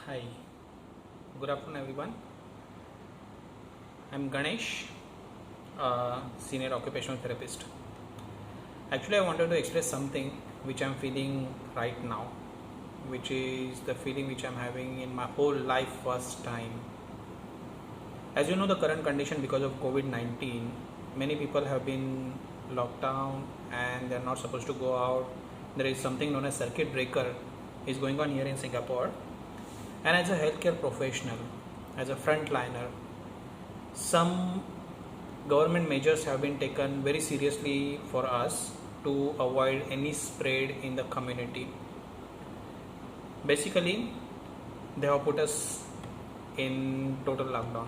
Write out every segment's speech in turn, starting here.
Hi, good afternoon everyone. I'm Ganesh, senior occupational therapist. Actually, I wanted to express something which I'm feeling right now, which is the feeling which I'm having in my whole life first time. As you know, the current condition because of COVID 19, many people have been locked down and they're not supposed to go out. There is something known as circuit breaker is going on here in Singapore. And as a healthcare professional, as a frontliner, some government measures have been taken very seriously for us to avoid any spread in the community. Basically, they have put us in total lockdown.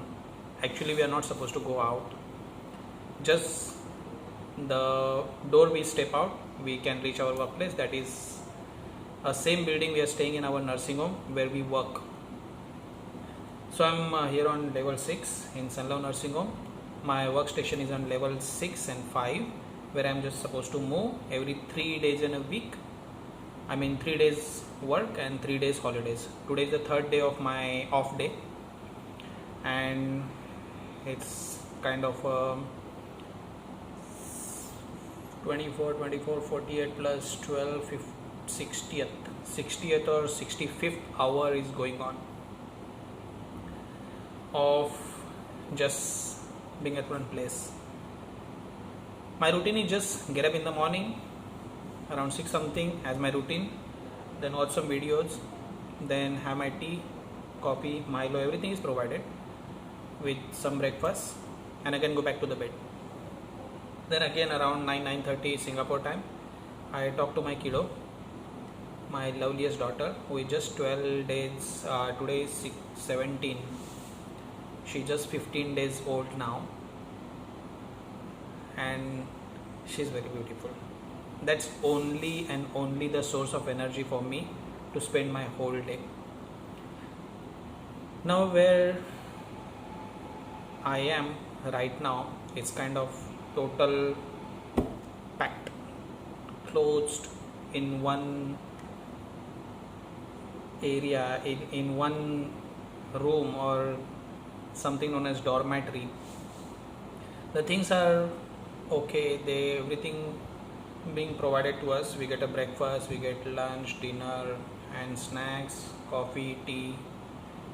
Actually, we are not supposed to go out. Just the door we step out, we can reach our workplace. That is a same building we are staying in our nursing home where we work. So I'm here on level 6 in Sunlove Nursing Home. My workstation is on level 6 and 5 where I'm just supposed to move every 3 days in a week. I mean 3 days work and 3 days holidays. Today is the third day of my off day and it's kind of 24, 24, 48 plus 12, 60th or 65th hour is going on of just being at one place. My routine is just get up in the morning around 6 something as my routine, then watch some videos, then have my tea, coffee, Milo, everything is provided with some breakfast and I can go back to the bed. Then again around 9:30 Singapore time, I talk to my kiddo, my loveliest daughter who is just 12 days, today is 17. She's just 15 days old now and she's very beautiful. That's only and only the source of energy for me to spend my whole day. Now where I am right now, it's kind of total packed, closed in one area, in one room or something known as dormitory. The things are okay, everything being provided to us. We get a breakfast, we get lunch, dinner and snacks, coffee, tea,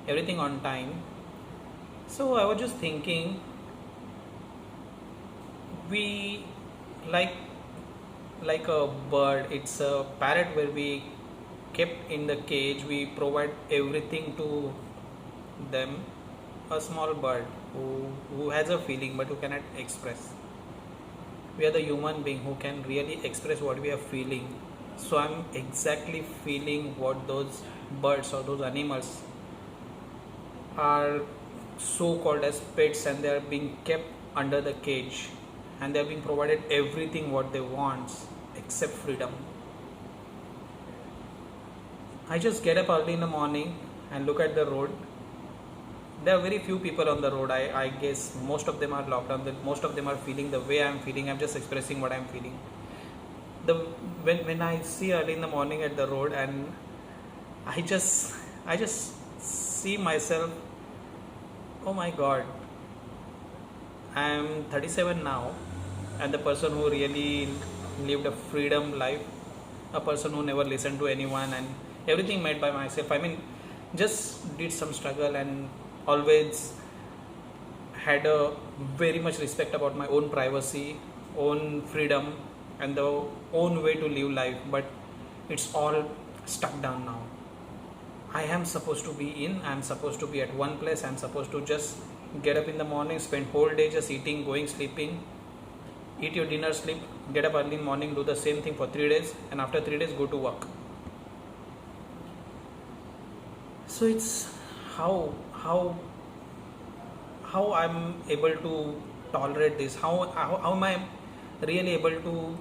everything on time. So I was just thinking, we like a bird, it's a parrot where we kept in the cage, we provide everything to them. A small bird who has a feeling but who cannot express. We are the human being who can really express what we are feeling. So I'm exactly feeling what those birds or those animals are so called as pets and they are being kept under the cage and they are being provided everything what they want except freedom. I just get up early in the morning and look at the road. There are very few people on the road. I guess most of them are locked down. Most of them are feeling the way I'm feeling. I'm just expressing what I'm feeling. When I see early in the morning at the road and I just see myself, oh my God, I'm 37 now and the person who really lived a freedom life, a person who never listened to anyone and everything made by myself. I mean, just did some struggle and always had a very much respect about my own privacy, own freedom and the own way to live life, but it's all stuck down now. I am supposed to I'm supposed to be at one place. I'm supposed to just get up in the morning, spend whole day just eating, going, sleeping, eat your dinner, sleep, get up early in the morning, do the same thing for 3 days and after 3 days go to work. So it's how I'm able to tolerate this, how am I really able to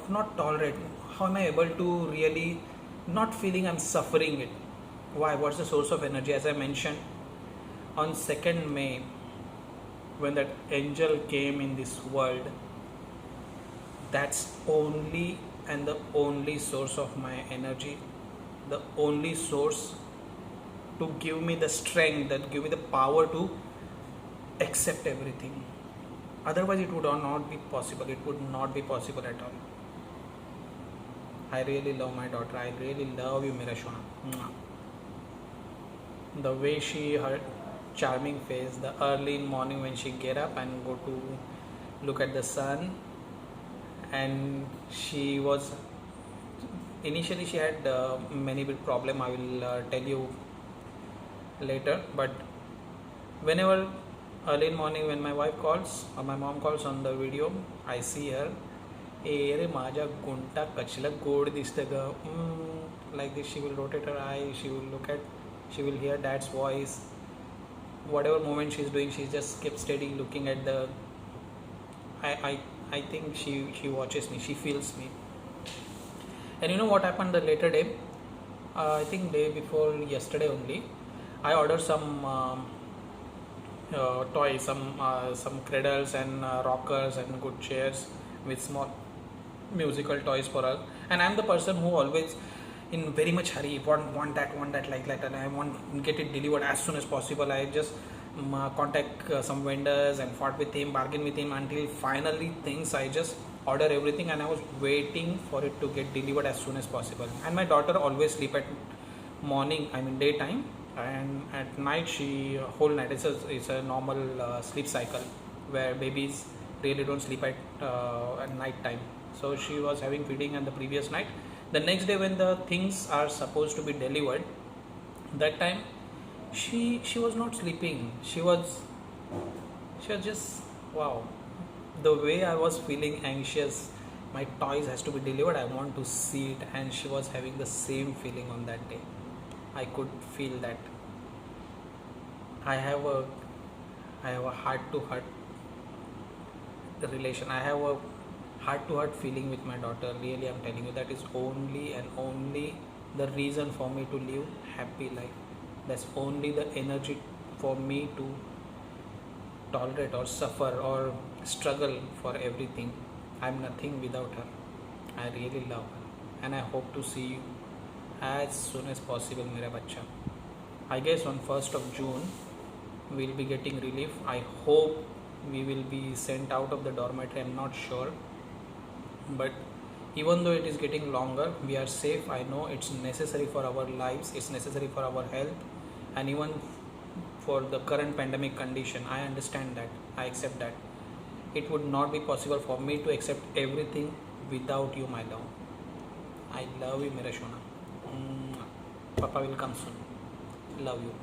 not tolerate, how am I able to really not feeling I'm suffering it. Why? What's the source of energy? As I mentioned, on 2nd May when that angel came in this world, that's only and the only source of my energy, the only source to give me the strength, that give me the power to accept everything. Otherwise, it would not be possible. It would not be possible at all. I really love my daughter. I really love you, Mirashona. Mwah. The way her charming face, the early morning when she get up and go to look at the sun, and she was initially she had many big problem. I will tell you later, but whenever early in morning when my wife calls or my mom calls on the video, I see her. रे माझ्या गुंटा कचला गोड दिसतं ग, like this. She will rotate her eye, she will look at, she will hear dad's voice. Whatever moment she's doing, she just kept steady looking at the. I think she watches me, she feels me. And you know what happened the later day? I think day before yesterday only, I ordered some toys, some cradles and rockers and good chairs with small musical toys for us. And I'm the person who always in very much hurry, want that like that, and I want get it delivered as soon as possible. I just contact some vendors and fought with him, bargain with him until finally things I just order everything, and I was waiting for it to get delivered as soon as possible. And my daughter always sleep at morning, I mean daytime, and at night she whole night. It's a normal sleep cycle where babies really don't sleep at night time. So she was having feeding on the previous night. The next day when the things are supposed to be delivered, that time she was not sleeping. She was just wow. The way I was feeling anxious, my toys has to be delivered, I want to see it, and she was having the same feeling on that day. I could feel that. I have a heart to heart relation. I have a heart to heart feeling with my daughter. Really, I'm telling you, that is only and only the reason for me to live happy life. That's only the energy for me to tolerate or suffer or struggle for everything. I'm nothing without her. I really love her, and I hope to see you as soon as possible, mera bachcha. I guess on 1st of June we'll be getting relief. I hope we will be sent out of the dormitory. I'm not sure, but even though it is getting longer, we are safe. I know it's necessary for our lives, it's necessary for our health, and even for the current pandemic condition. I understand that, I accept that. It would not be possible for me to accept everything without you, my love. I love you, Mirashona. Papa will come soon. Love you.